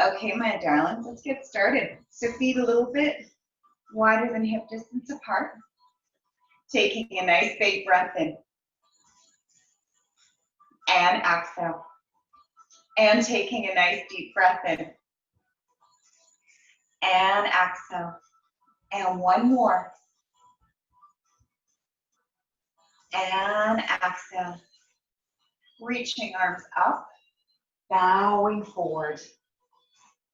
Okay, my darlings, let's get started. So feet a little bit wider than hip distance apart. Taking a nice big breath in. And exhale. And taking a nice deep breath in. And exhale. And one more. And exhale. Reaching arms up, bowing forward.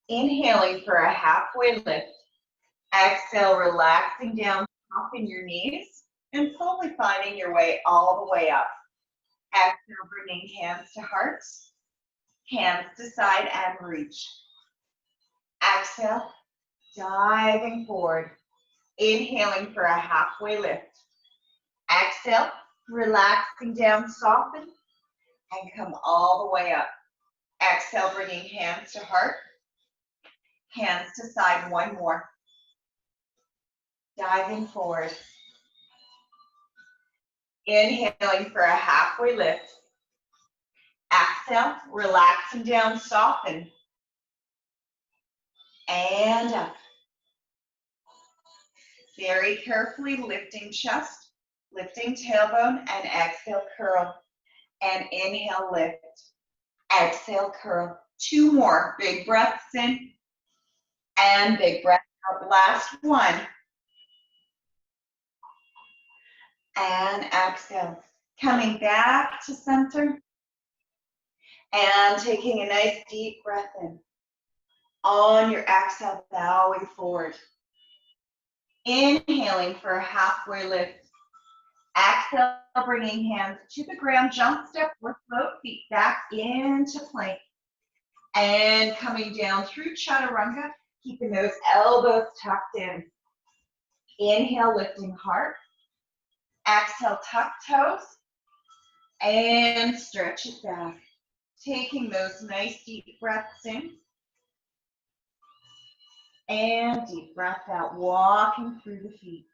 Inhaling for a halfway lift. Exhale, relaxing down, soften your knees, and slowly finding your way all the way up. Exhale, bringing hands to heart, hands to side and reach. Exhale, diving forward. Inhaling for a halfway lift. Exhale, relaxing down, soften, and come all the way up. Exhale, bringing hands to heart, hands to side, one more. Diving forward. Inhaling for a halfway lift. Exhale, relaxing down, soften. And up. Very carefully lifting chest, lifting tailbone, and exhale, curl. And inhale, lift. Exhale, curl. Two more. Big breaths in. And big breath out. Last one. And exhale. Coming back to center. And taking a nice deep breath in. On your exhale, bowing forward. Inhaling for a halfway lift. Exhale, bringing hands to the ground, jump, step, or float, feet back into plank. And coming down through chaturanga, keeping those elbows tucked in. Inhale, lifting heart. Exhale, tuck toes. And stretch it back. Taking those nice deep breaths in. And deep breath out, walking through the feet.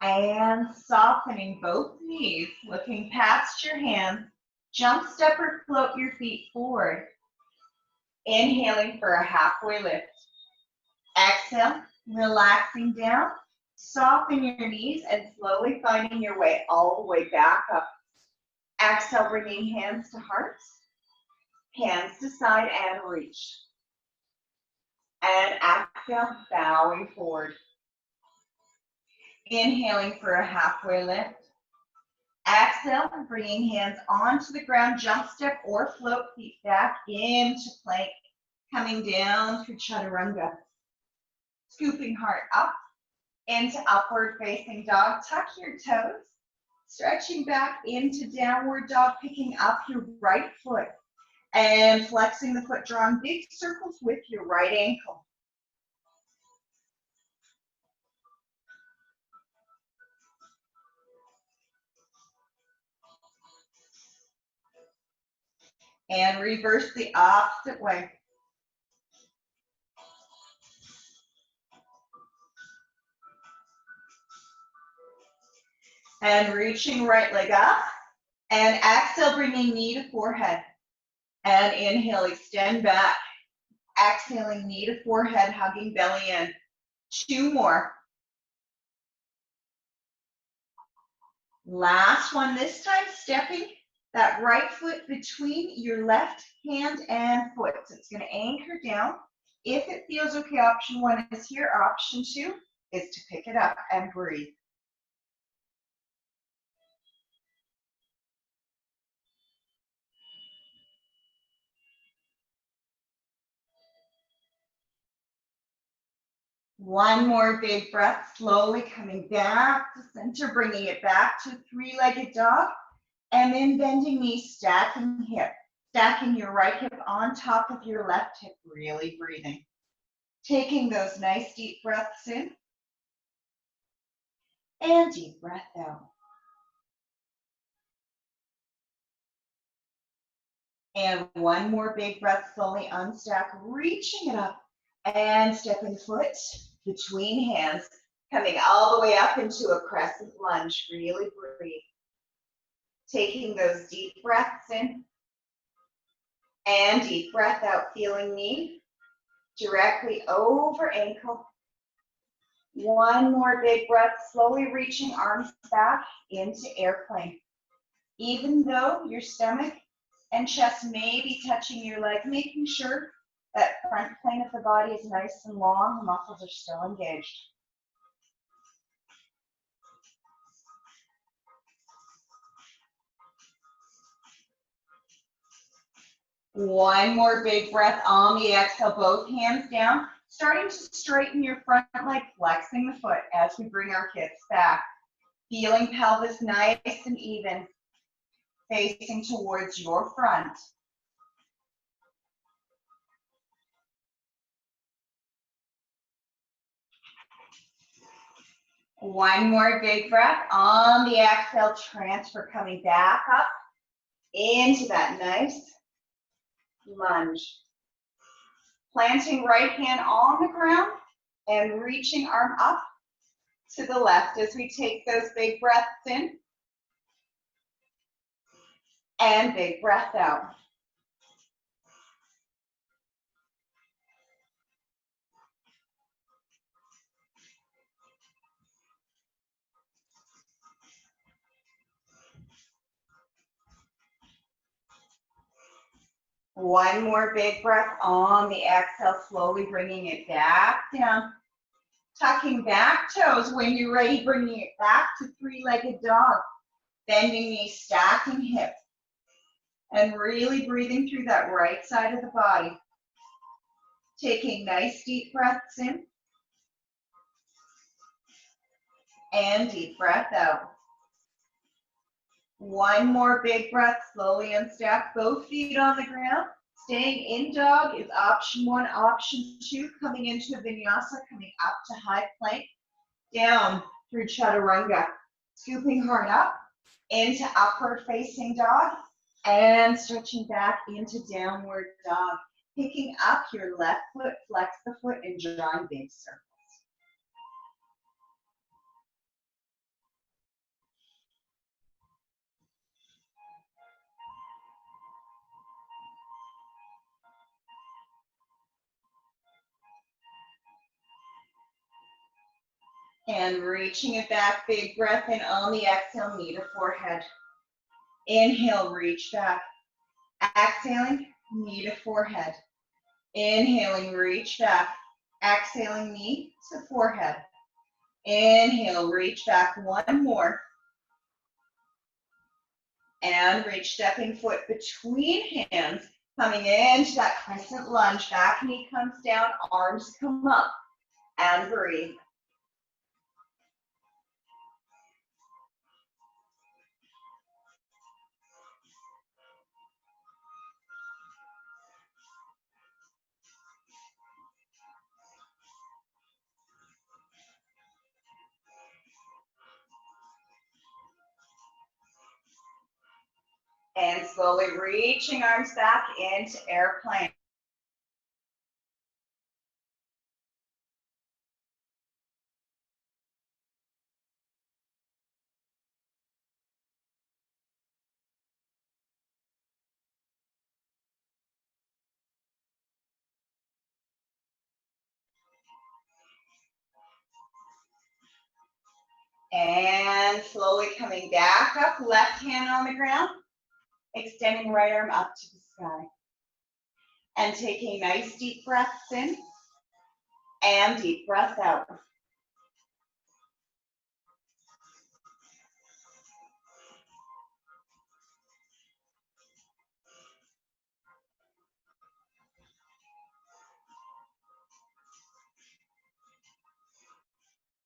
And softening both knees, looking past your hands. Jump, step, or float your feet forward. Inhaling for a halfway lift. Exhale, relaxing down. Soften your knees and slowly finding your way all the way back up. Exhale, bringing hands to heart, hands to side and reach. And exhale, bowing forward. Inhaling for a halfway lift. Exhale, bringing hands onto the ground, jump, step, or float, feet back into plank. Coming down through chaturanga. Scooping heart up into upward facing dog. Tuck your toes. Stretching back into downward dog, picking up your right foot. And flexing the foot, drawing big circles with your right ankle. And reverse the opposite way. And reaching right leg up. And exhale, bringing knee to forehead. And inhale, extend back. Exhaling, knee to forehead, hugging belly in. Two more. Last one, this time stepping that right foot between your left hand and foot. So it's going to anchor down. If it feels okay, option one is here. Option two is to pick it up and breathe. One more big breath, slowly coming back to center, bringing it back to three-legged dog, and then bending knees, stacking hip. Stacking your right hip on top of your left hip, really breathing. Taking those nice deep breaths in and deep breath out. And one more big breath, slowly unstack, reaching it up and stepping foot between hands, coming all the way up into a crescent lunge. Really breathe. Taking those deep breaths in and deep breath out, feeling knee directly over ankle. One more big breath, slowly reaching arms back into airplane. Even though your stomach and chest may be touching your leg, making sure that front plane of the body is nice and long, the muscles are still engaged. One more big breath on the exhale, both hands down, starting to straighten your front leg, flexing the foot as we bring our hips back. Feeling pelvis nice and even, facing towards your front. One more big breath on the exhale, transfer, coming back up into that nice lunge. Planting right hand on the ground and reaching arm up to the left as we take those big breaths in and big breath out. One more big breath on the exhale, slowly bringing it back down. Tucking back toes. When you're ready, bringing it back to three-legged dog. Bending knees, stacking hips. And really breathing through that right side of the body. Taking nice deep breaths in. And deep breath out. One more big breath, slowly unstack both feet on the ground. Staying in dog is option one. Option two, coming into Vinyasa, coming up to high plank, down through Chaturanga. Scooping hard up into upward facing dog and stretching back into downward dog. Picking up your left foot, flex the foot and drawing big circles. And reaching it back, big breath in on the exhale, knee to forehead. Inhale, reach back. Exhaling, knee to forehead. Inhaling, reach back. Exhaling, knee to forehead. Inhale, reach back. One more. And reach, stepping foot between hands. Coming into that crescent lunge. Back knee comes down, arms come up. And breathe. And slowly reaching arms back into airplane. And slowly coming back up, left hand on the ground, extending right arm up to the sky. And taking nice deep breaths in and deep breath out.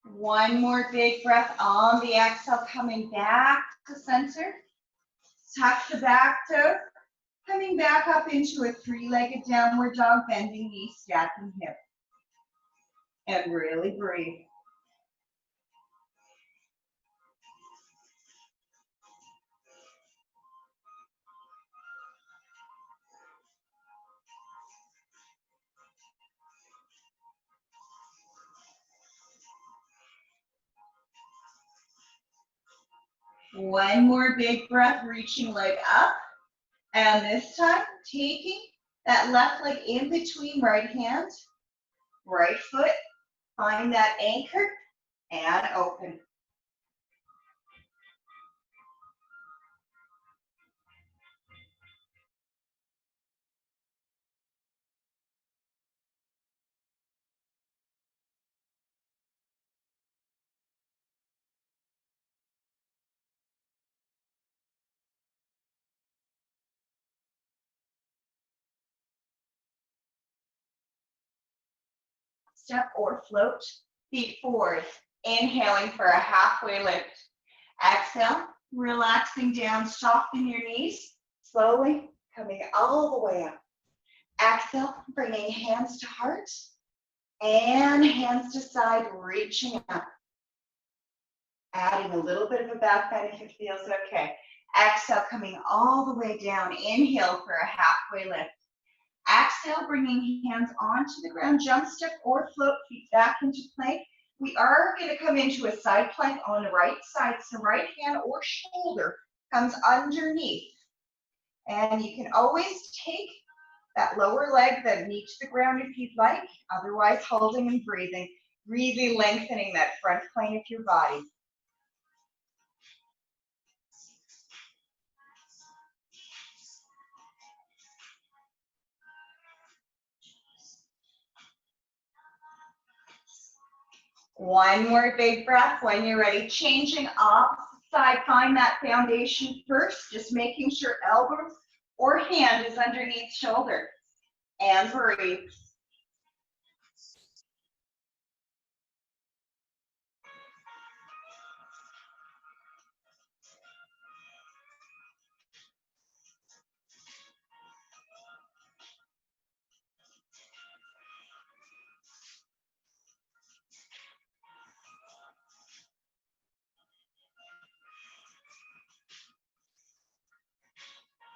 One more big breath on the exhale, coming back to center. Tuck the back toes. Coming back up into a three-legged downward dog, bending knees, stacking hip. And really breathe. One more big breath, reaching leg up. And this time, taking that left leg in between right hand, right foot. Find that anchor and open. Step or float, feet forward. Inhaling for a halfway lift. Exhale, relaxing down, soften your knees. Slowly coming all the way up. Exhale, bringing hands to heart. And hands to side, reaching up. Adding a little bit of a back bend if it feels okay. Exhale, coming all the way down. Inhale for a halfway lift. Exhale, bringing hands onto the ground, jump step or float, feet back into plank. We are going to come into a side plank on the right side, so right hand or shoulder comes underneath. And you can always take that lower leg that meets the ground if you'd like, otherwise holding and breathing, really lengthening that front plane of your body. One more big breath. When you're ready, changing opposite side. Find that foundation first, just making sure elbows or hand is underneath shoulder. And breathe.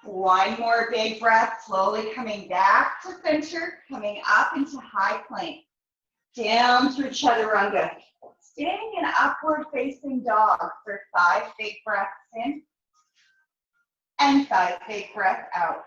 One more big breath, slowly coming back to center, coming up into high plank. Down through chaturanga. Staying in upward facing dog for 5 big breaths in and 5 big breaths out.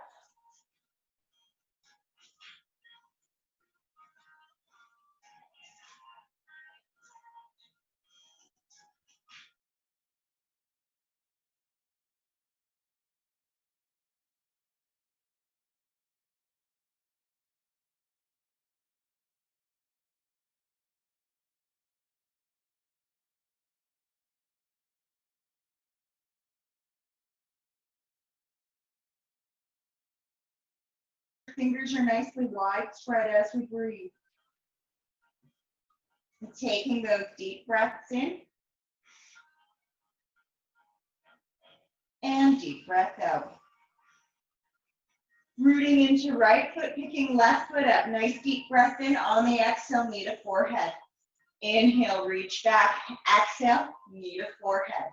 Fingers are nicely widespread as we breathe. Taking those deep breaths in and deep breath out. Rooting into right foot, picking left foot up. Nice deep breath in. On the exhale, knee to forehead. Inhale, reach back. Exhale, knee to forehead.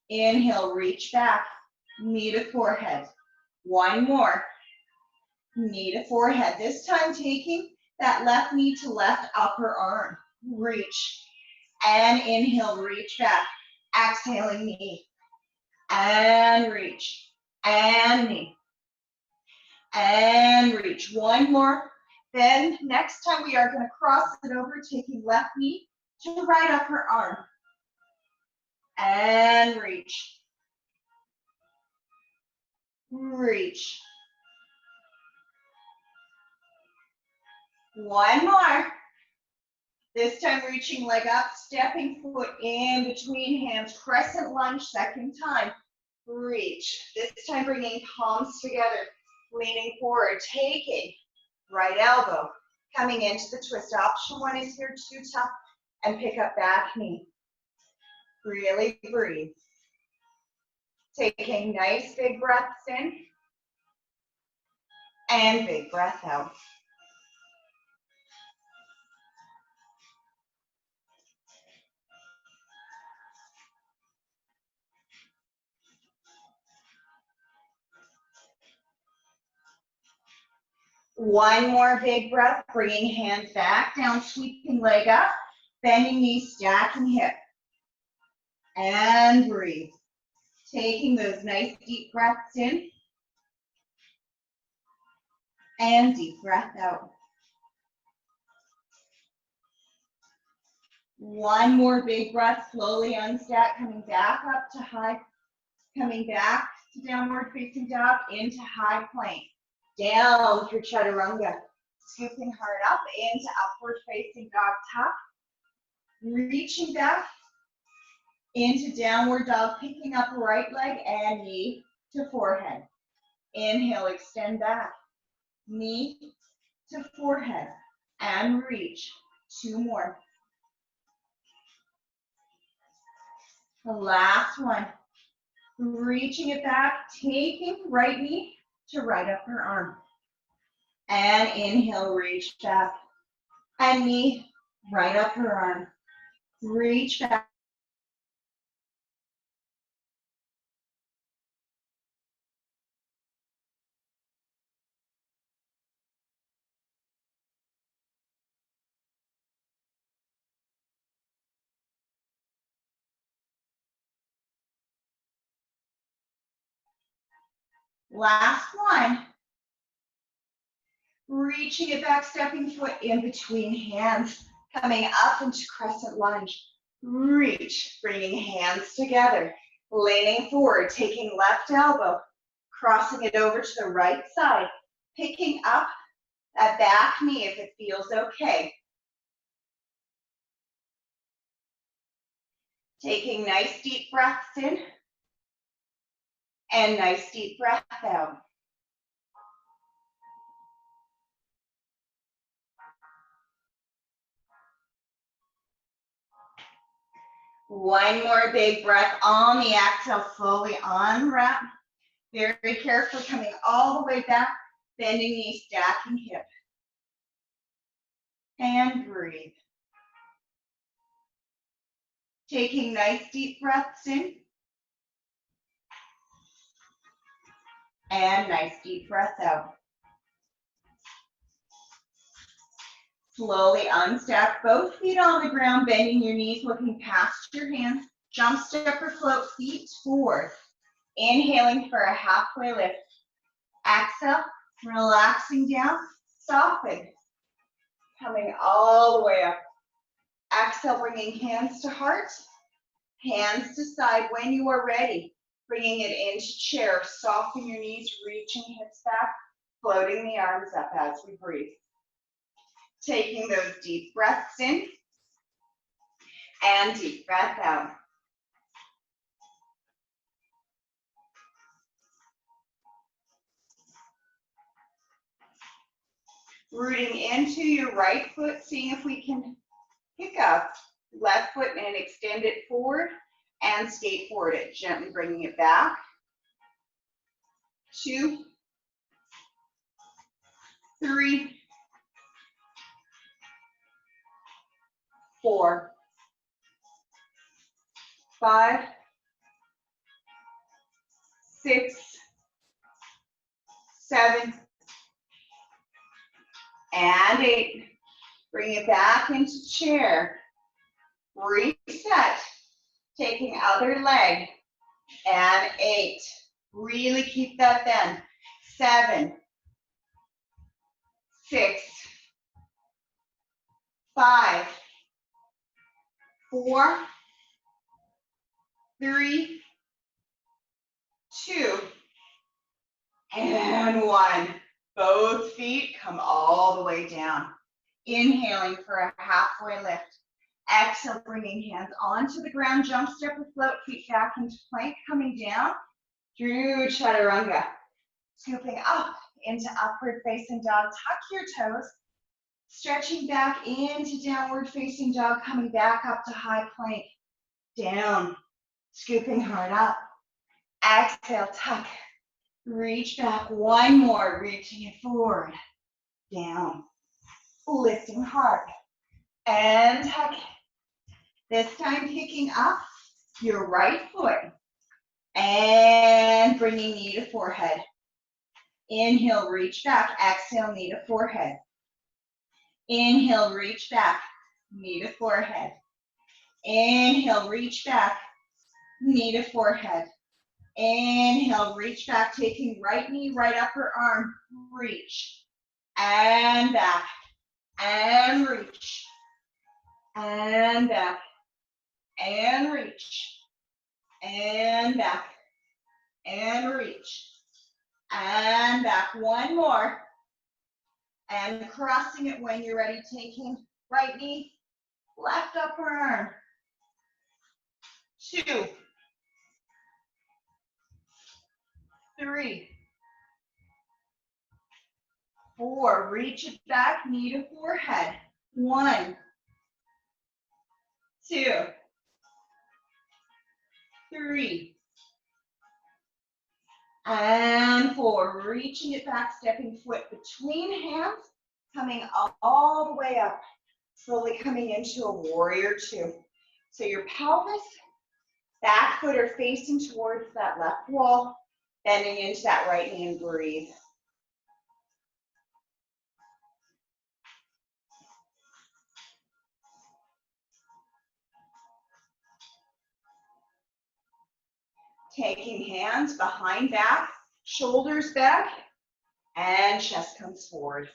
Inhale, reach back. Knee to forehead. One more. Knee to forehead. This time taking that left knee to left upper arm. Reach. And inhale, reach back. Exhaling knee. And reach. And knee. And reach. One more. Then next time we are going to cross it over, taking left knee to right upper arm. And reach. Reach. One more. This time reaching leg up, stepping foot in between hands, crescent lunge, second time. Reach. This time bringing palms together, leaning forward, taking right elbow, coming into the twist. Option one is here, too tough, and pick up back knee. Really breathe. Taking nice big breaths in And big breath out. One more big breath, bringing hands back down, sweeping leg up, bending knees, stacking hip. And breathe. Taking those nice deep breaths in. And deep breath out. One more big breath, slowly unstack, coming back up to high, coming back to downward facing dog, into high plank. Down through chaturanga. Scooping hard up into upward facing dog tuck. Reaching back into downward dog, picking up right leg and knee to forehead. Inhale, extend back. Knee to forehead. And reach. Two more. The last one. Reaching it back, taking right knee to right upper arm. And inhale, reach back. And knee, right upper arm. Reach back. Last one. Reaching it back, stepping foot in between hands. Coming up into crescent lunge. Reach, bringing hands together. Leaning forward, taking left elbow. Crossing it over to the right side. Picking up that back knee if it feels okay. Taking nice deep breaths in. And nice deep breath out. One more big breath on the exhale, slowly unwrap. Very careful, coming all the way back, bending knees, stacking hip. And breathe. Taking nice deep breaths in. And nice deep breath out. Slowly unstack both feet on the ground, bending your knees, looking past your hands. Jump, step, or float feet forward. Inhaling for a halfway lift. Exhale, relaxing down, soften. Coming all the way up. Exhale, bringing hands to heart, hands to side when you are ready. Bringing it into chair, soften your knees, reaching hips back, floating the arms up as we breathe. Taking those deep breaths in and deep breath out. Rooting into your right foot, seeing if we can pick up left foot and extend it forward and skate forward it, gently bringing it back. 2, 3, 4, 5, 6, 7, and 8. Bring it back into chair. Reset. Taking other leg. And 8. Really keep that bend. 7, 6, 5, 4, 3, 2, and 1. Both feet come all the way down. Inhaling for a halfway lift. Exhale, bringing hands onto the ground. Jump, step, or float, feet back into plank. Coming down through chaturanga. Scooping up into upward facing dog. Tuck your toes. Stretching back into downward facing dog. Coming back up to high plank. Down. Scooping hard up. Exhale, tuck. Reach back, one more, reaching it forward, down, lifting hard, and tuck it. This time picking up your right foot and bringing knee to forehead. Inhale, reach back, exhale, knee to forehead. Inhale, reach back, knee to forehead. Inhale, reach back, knee to forehead. Inhale, reach back, taking right knee, right upper arm, reach, and back, and reach, and back, and reach, and back, and reach, and back. One more, and crossing it when you're ready, taking right knee, left upper arm, 2, 3, 4, reach it back, knee to forehead, 1, 2, 3, and 4, reaching it back, stepping foot between hands, coming all the way up, slowly coming into a warrior 2. So your pelvis, back foot are facing towards that left wall, bending into that right knee and breathe. Taking hands behind back, shoulders back, and chest comes forward.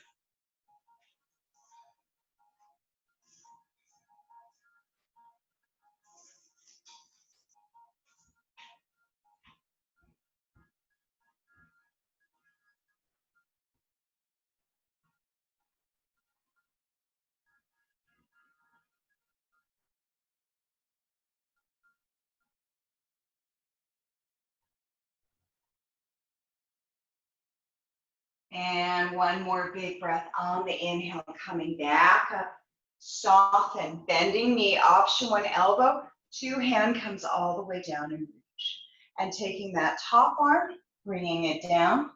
And one more big breath on the inhale, coming back up, soften, bending knee, option 1 elbow, 2 hand comes all the way down and reach. And taking that top arm, bringing it down,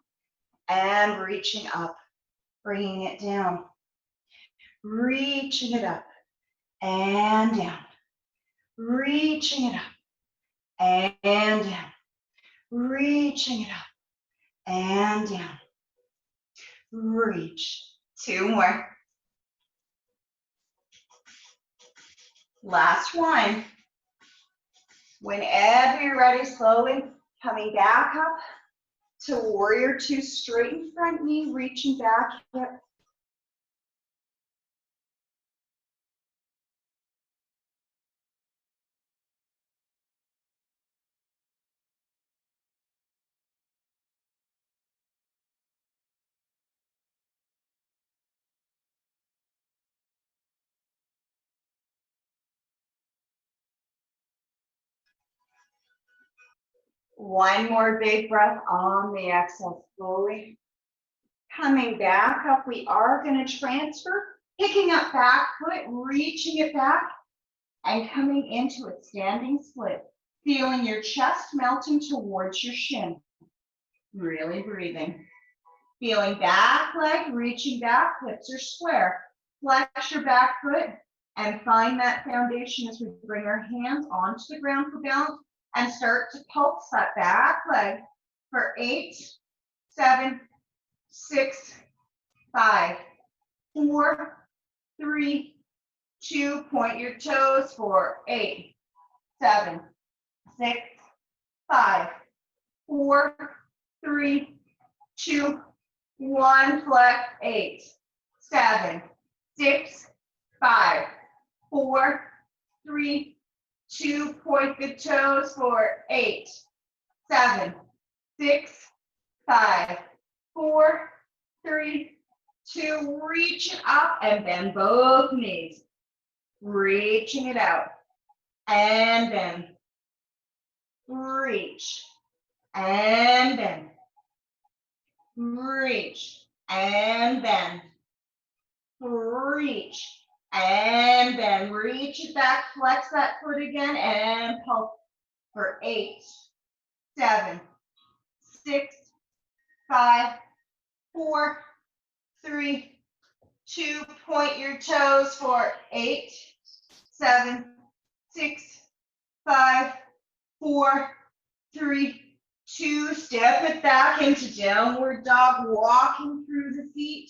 and reaching up, bringing it down, reaching it up, and down, reaching it up, and down, reaching it up, and down, reach. 2 more. Last one. Whenever you're ready, slowly coming back up to warrior 2, straighten front knee, reaching back, hip. One more big breath on the exhale, slowly coming back up. We are going to transfer, picking up back foot, reaching it back, and coming into a standing split. Feeling your chest melting towards your shin. Really breathing. Feeling back leg, reaching back, hips are square. Flex your back foot and find that foundation as we bring our hands onto the ground for balance and start to pulse that back leg for 8, 7, 6, 5, 4, 3, 2, point your toes for 8, 7, 6, 5, 4, 3, 2, 1, flex, 8, 7, 6, 5, 4, 3, 2, point the toes for 8, 7, 6, 5, 4, 3, 2, reach it up and bend both knees. Reaching it out. And bend. Reach. And bend. Reach. And bend. Reach. And bend. Reach it back. Flex that foot again and pulse for 8, 7, 6, 5, 4, 3, 2. Point your toes for 8, 7, 6, 5, 4, 3, 2. Step it back into downward dog, walking through the feet.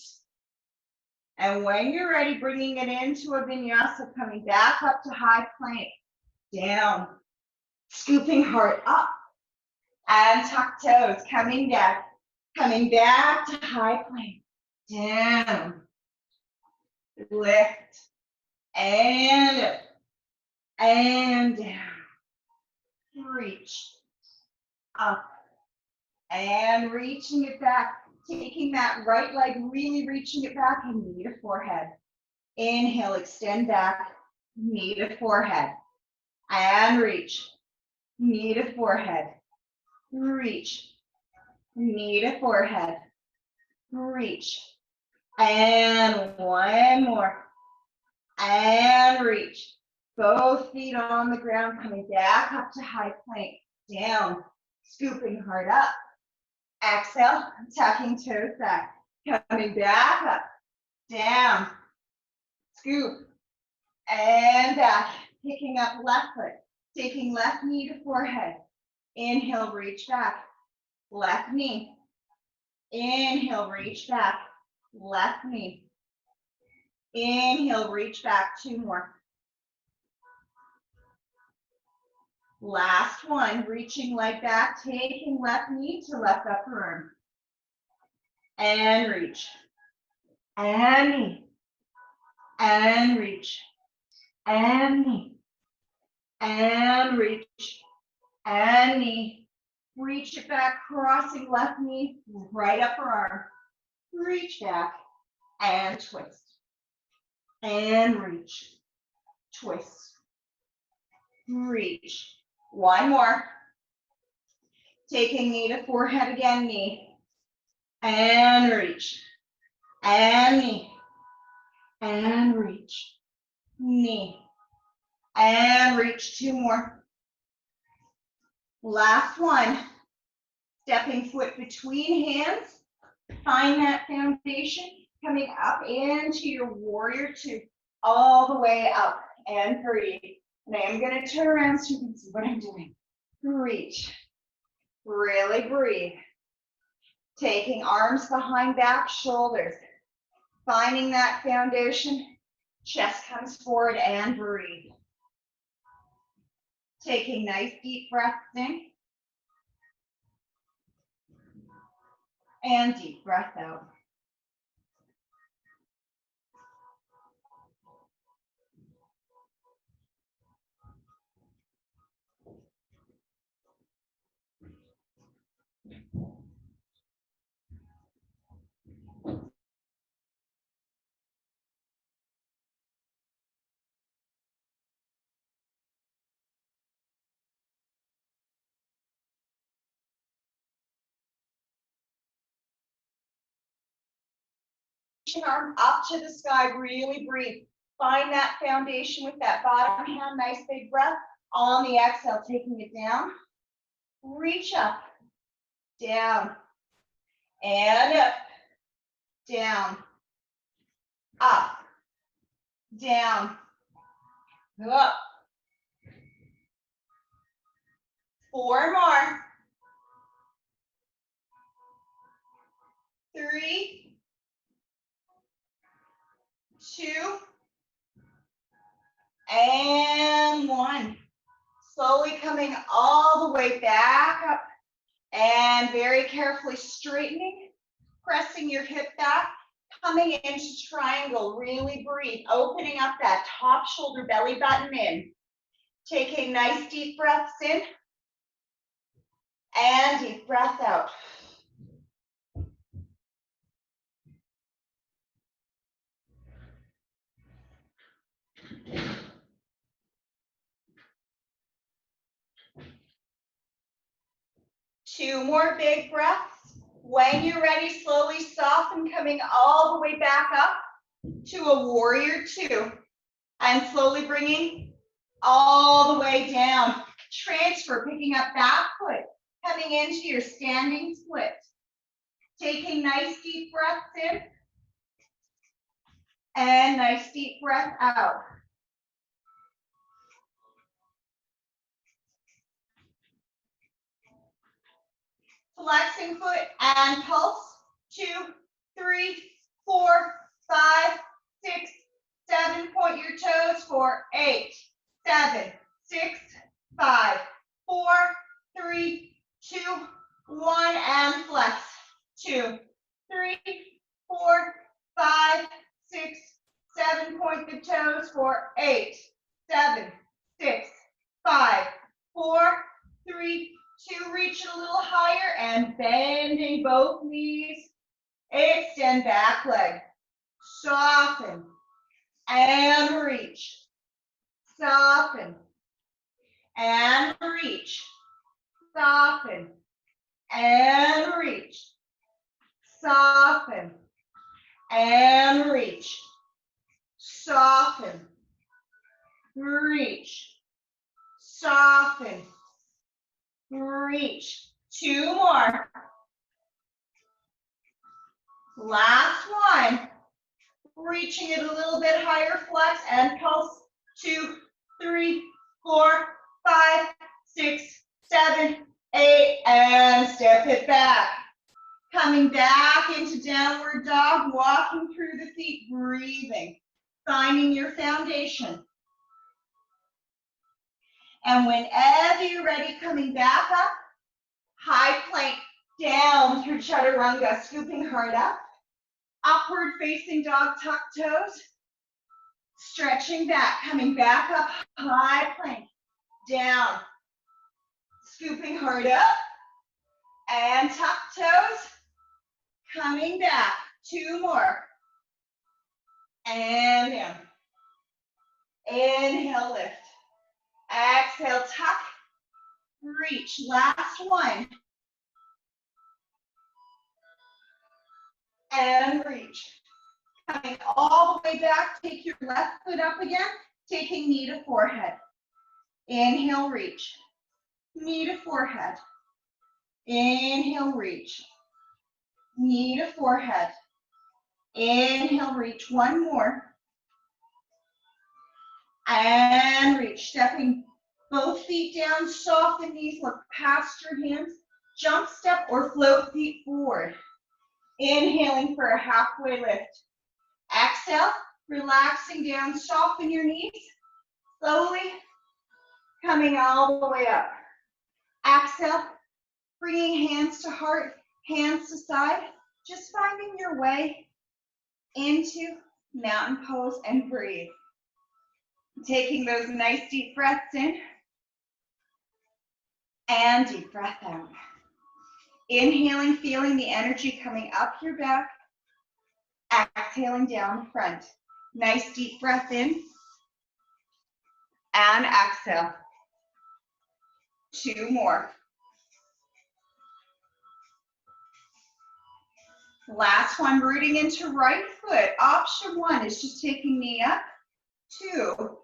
And when you're ready, bringing it into a vinyasa, coming back up to high plank, down, scooping heart up, and tuck toes, coming back to high plank, down, lift, and up, and down, reach, up, and reaching it back. Taking that right leg, really reaching it back, and knee to forehead. Inhale, extend back, knee to forehead. And reach, knee to forehead. Reach, knee to forehead. Reach. And one more. And reach. Both feet on the ground, coming back up to high plank. Down, scooping heart up. Exhale, tucking toes back, coming back up, down, scoop, and back, picking up left foot, taking left knee to forehead. Inhale, reach back, left knee. Inhale, reach back, left knee. Inhale, reach back, 2 more. Last one, reaching leg back, taking left knee to left upper arm. And reach. And knee. And reach. And knee. And reach. And knee. Reach it back, crossing left knee, right upper arm. Reach back and twist. And reach. Twist. Reach. One more. Taking knee to forehead again, knee. And reach. And knee. And reach. Knee. And reach, 2 more. Last one. Stepping foot between hands. Find that foundation. Coming up into your warrior 2. All the way up. And breathe. And I am going to turn around so you can see what I'm doing. Reach. Really breathe. Taking arms behind back, shoulders. Finding that foundation. Chest comes forward and breathe. Taking nice deep breaths in. And deep breath out. Arm up to the sky, really breathe. Find that foundation with that bottom hand, nice big breath. On the exhale, taking it down. Reach up, down, and up, down, up, down, up. 4 more. 3, 2, and 1. Slowly coming all the way back up and very carefully straightening, pressing your hip back, coming into triangle. Really breathe, opening up that top shoulder, belly button in. Taking nice deep breaths in and deep breath out. Two more big breaths. When you're ready, slowly soften, coming all the way back up to a warrior 2. And slowly bringing all the way down. Transfer, picking up that foot, coming into your standing split. Taking nice deep breaths in and nice deep breath out. Flexing foot and pulse. 2, 3, 4, 5, 6, 7. Point your toes for 8, 7, 6, 5, 4, 3, 2, 1, and flex. 2, 3, 4, 5, 6, 7. Point the toes for 8, 7, 6, 5, 4, 3, 2. Reach it a little higher and bending both knees. Extend back leg. Soften and reach. Soften and reach. Soften and reach. Soften and reach. Soften. Reach. Soften. Reach. 2 more. Last one. Reaching it a little bit higher, flex and pulse. 2, 3, 4, 5, 6, 7, 8, and step it back. Coming back into downward dog, walking through the feet, breathing, finding your foundation. And whenever you're ready, coming back up, high plank, down through chaturanga, scooping hard up. Upward facing dog, tuck toes. Stretching back, coming back up, high plank, down. Scooping hard up. And tuck toes. Coming back, 2 more. And down. Inhale, lift. Exhale, tuck. Reach, last one. And reach. Coming all the way back, take your left foot up again, taking knee to forehead. Inhale, reach. Knee to forehead. Inhale, reach. Knee to forehead. Inhale, reach. One more. And reach. Stepping both feet down, soften knees, look past your hands. Jump, step, or float feet forward. Inhaling for a halfway lift. Exhale, relaxing down, soften your knees. Slowly coming all the way up. Exhale, bringing hands to heart, hands to side. Just finding your way into mountain pose and breathe. Taking those nice deep breaths in and deep breath out. Inhaling, feeling the energy coming up your back. Exhaling down the front. Nice deep breath in and exhale. 2 more. Last one, rooting into right foot. Option 1 is just taking knee up. 2,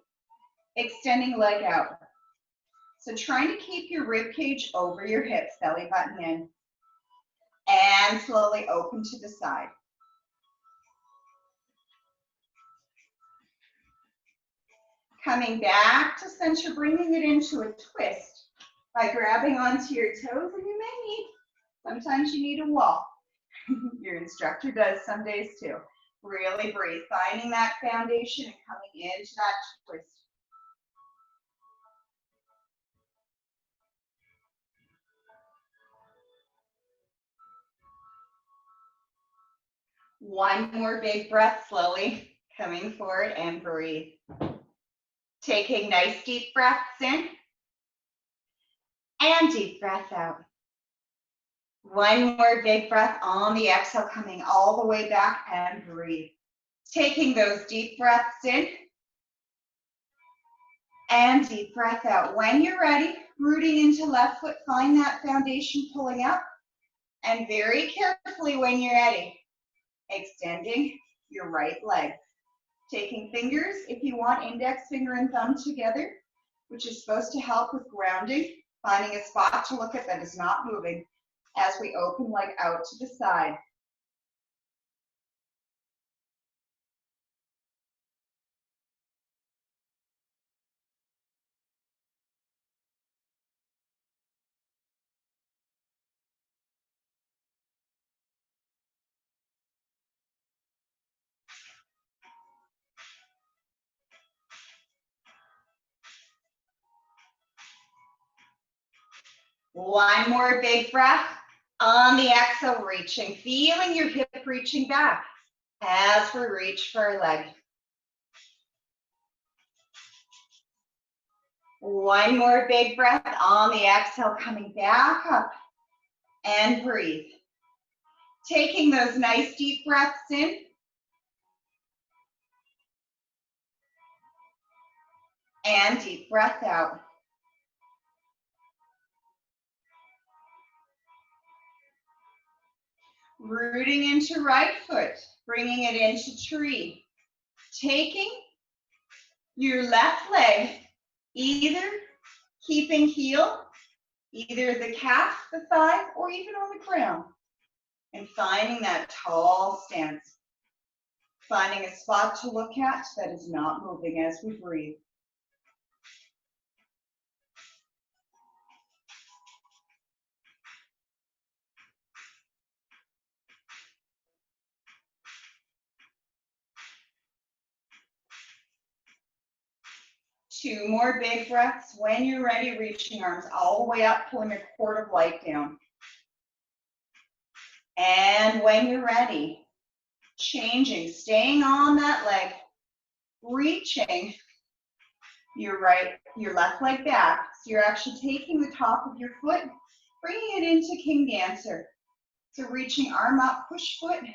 extending leg out. So trying to keep your rib cage over your hips, belly button in. And slowly open to the side. Coming back to center, bringing it into a twist by grabbing onto your toes, and you may need, sometimes you need a wall. Your instructor does some days too. Really breathe, finding that foundation and coming into that twist. One more big breath, slowly coming forward and breathe. Taking nice deep breaths in and deep breath out. One more big breath on the exhale, coming all the way back and breathe. Taking those deep breaths in and deep breath out. When you're ready, rooting into left foot, find that foundation pulling up. And very carefully when you're ready, extending your right leg. Taking fingers, if you want, index finger and thumb together, which is supposed to help with grounding, finding a spot to look at that is not moving as we open leg out to the side. One more big breath. On the exhale, reaching, feeling your hip reaching back as we reach for our leg. One more big breath on the exhale, coming back up and breathe. Taking those nice deep breaths in. And deep breath out. Rooting into right foot, bringing it into tree. Taking your left leg, either keeping heel, either the calf, the thigh, or even on the ground. And finding that tall stance. Finding a spot to look at that is not moving as we breathe. Two more big breaths. When you're ready, reaching arms all the way up, pulling a cord of light down. And when you're ready, changing, staying on that leg, reaching your left leg back. So you're actually taking the top of your foot, bringing it into King Dancer. So reaching arm up, push foot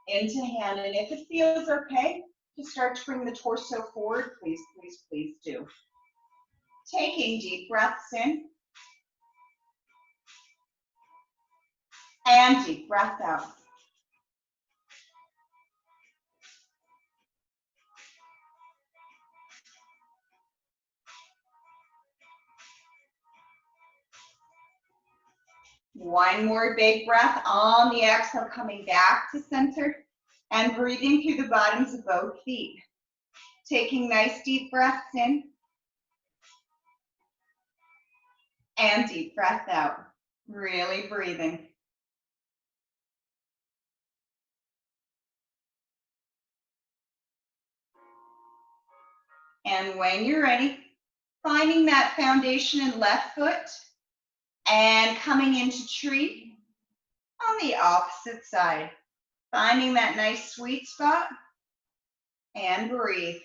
into hand. And if it feels okay to start to bring the torso forward, please, please, please do. Taking deep breaths in. And deep breath out. One more big breath on the exhale, coming back to center and breathing through the bottoms of both feet. Taking nice deep breaths in and deep breath out. Really breathing. And when you're ready, finding that foundation in left foot and coming into tree on the opposite side. Finding that nice sweet spot and breathe.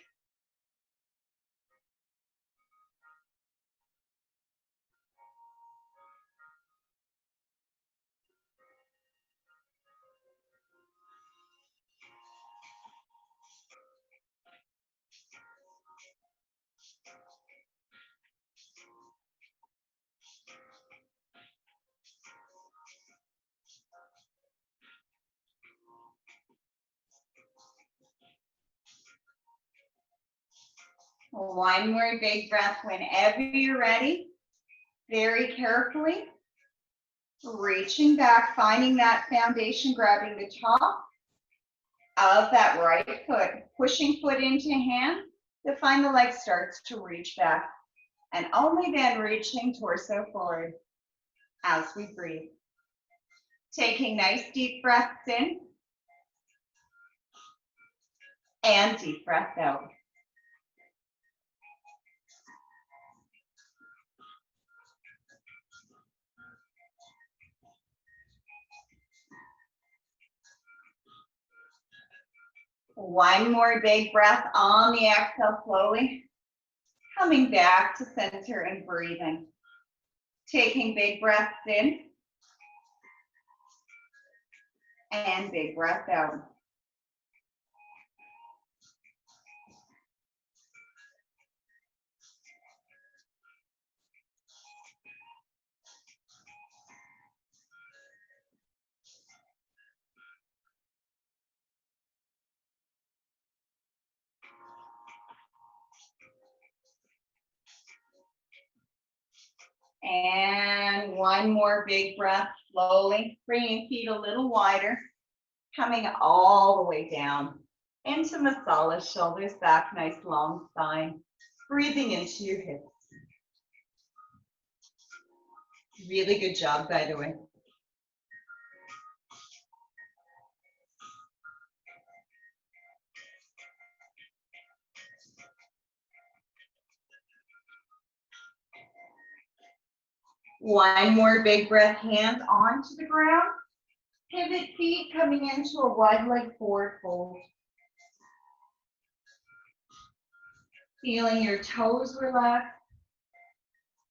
One more big breath whenever you're ready. Very carefully. Reaching back, finding that foundation, grabbing the top of that right foot, pushing foot into hand to find the leg starts to reach back. And only then reaching torso forward as we breathe. Taking nice deep breaths in and deep breath out. One more big breath on the exhale, slowly coming back to center and breathing. Taking big breaths in and big breath out. And one more big breath, slowly bringing feet a little wider, coming all the way down into Masala, shoulders back, nice long spine. Breathing into your hips. Really good job, by the way. One more big breath, hands onto the ground. Pivot feet coming into a wide leg forward fold. Feeling your toes relax.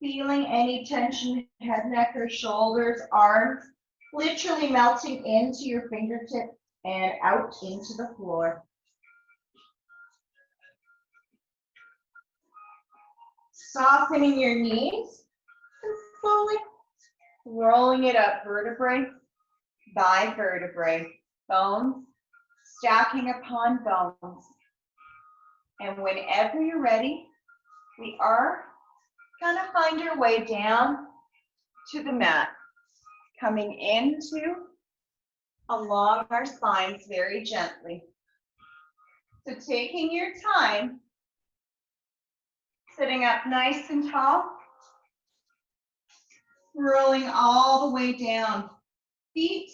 Feeling any tension, head, neck, or shoulders, arms, literally melting into your fingertips and out into the floor. Softening your knees and slowly rolling it up vertebrae by vertebrae, bones stacking upon bones. And whenever you're ready, we are gonna find your way down to the mat, coming into along our spines very gently. So taking your time, sitting up nice and tall, rolling all the way down. Feet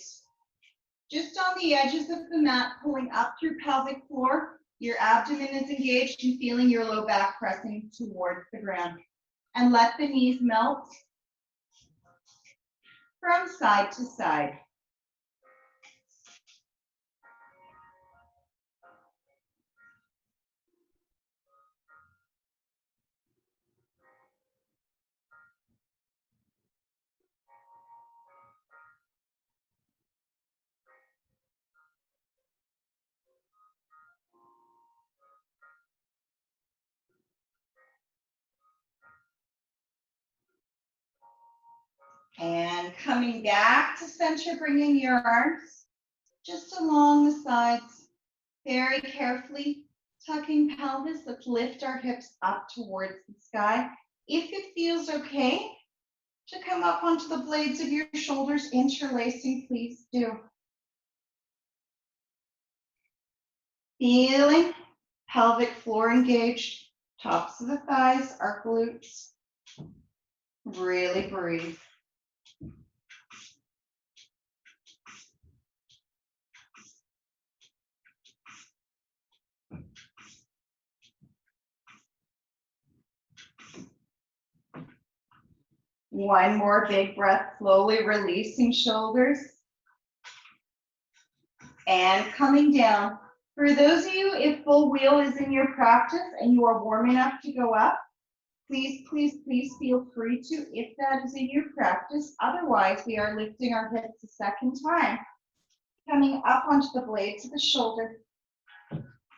just on the edges of the mat, pulling up through pelvic floor. Your abdomen is engaged and feeling your low back pressing towards the ground. And let the knees melt from side to side. And coming back to center, bringing your arms just along the sides, very carefully tucking pelvis. Let's lift our hips up towards the sky. If it feels okay to come up onto the blades of your shoulders, interlacing, please do. Feeling pelvic floor engaged, tops of the thighs, our glutes. Really breathe. One more big breath, slowly releasing shoulders. And coming down. For those of you, if full wheel is in your practice and you are warm enough to go up, please, please, please feel free to, if that is in your practice. Otherwise, we are lifting our hips a second time, coming up onto the blades of the shoulder,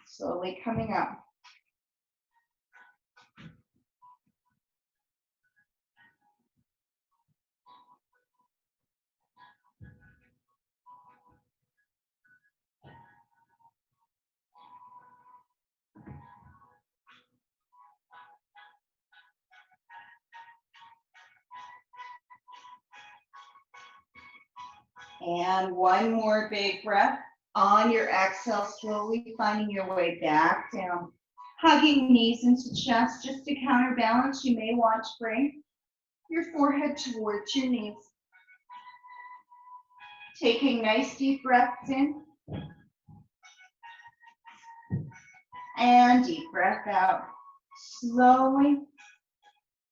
slowly coming up. And one more big breath. On your exhale, slowly finding your way back down. Hugging knees into chest. Just to counterbalance, you may want to bring your forehead towards your knees. Taking nice deep breaths in. And deep breath out. Slowly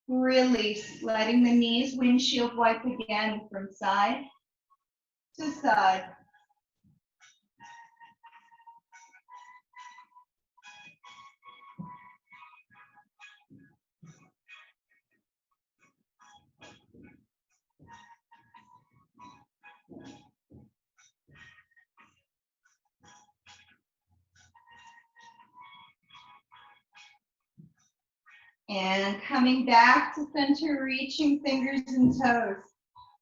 release, letting the knees windshield wipe again from side to side. And coming back to center, reaching fingers and toes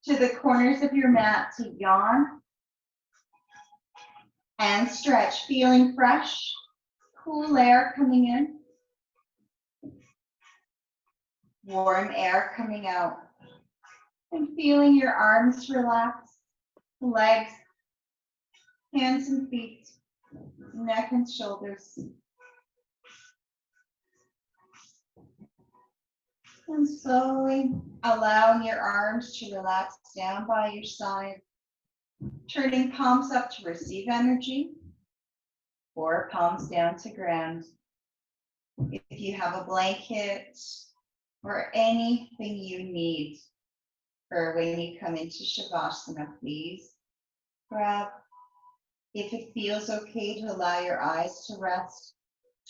to the corners of your mat to yawn and stretch, feeling fresh, cool air coming in, warm air coming out, and feeling your arms relax, legs, hands and feet, neck and shoulders. And slowly allowing your arms to relax down by your side, turning palms up to receive energy or palms down to ground. If you have a blanket or anything you need, For when you come into Shavasana, please grab, if it feels okay to allow your eyes to rest,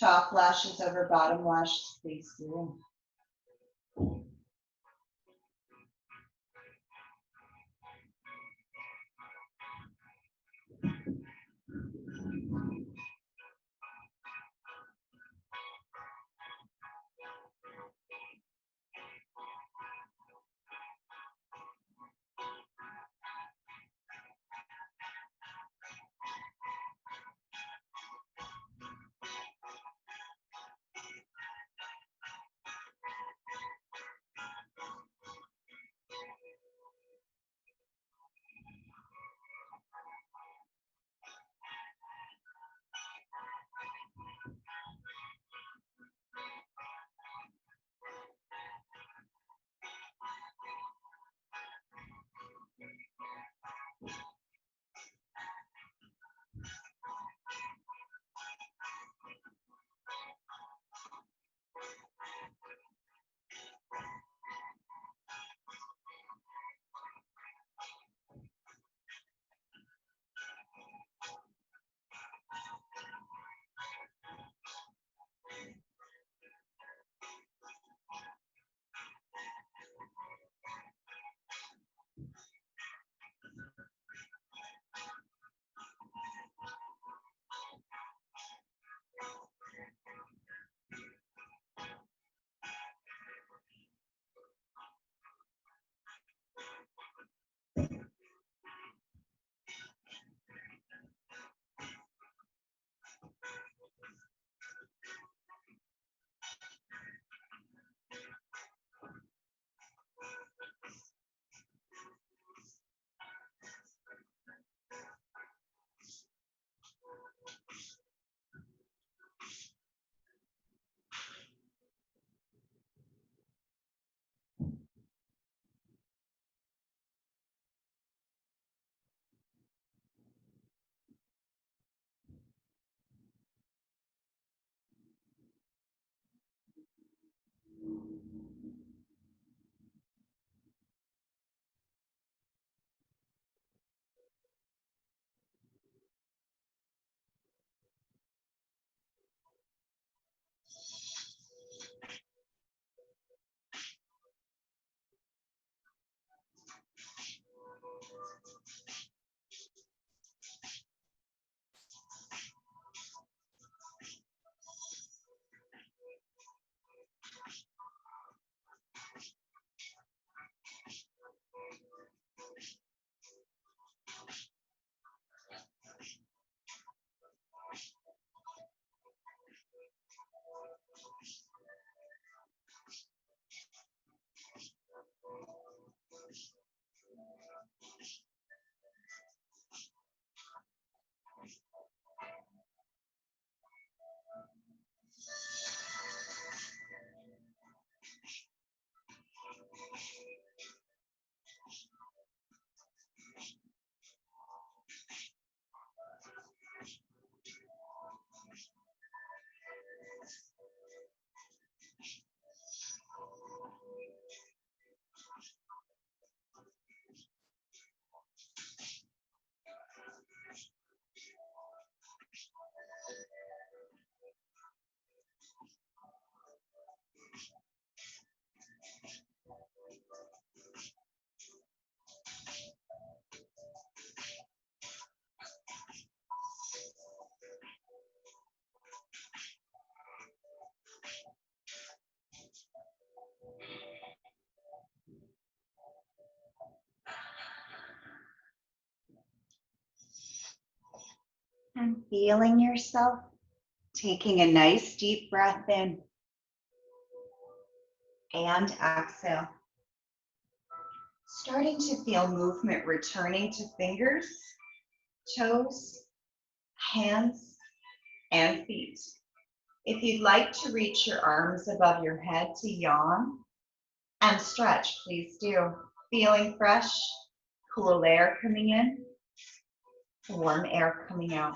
top lashes over bottom lashes, please do. And feeling yourself, taking a nice deep breath in and exhale. Starting to feel movement returning to fingers, toes, hands, and feet. If you'd like to reach your arms above your head to yawn and stretch, please do. Feeling fresh, cool air coming in, warm air coming out.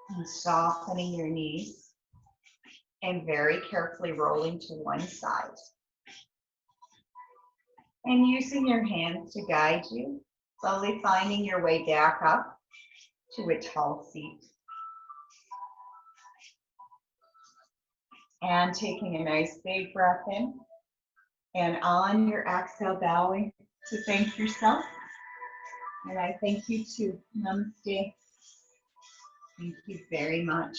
And softening your knees and very carefully rolling to one side. And using your hands to guide you, slowly finding your way back up to a tall seat. And taking a nice big breath in. And on your exhale, bowing to thank yourself. And I thank you too. Namaste. Thank you very much.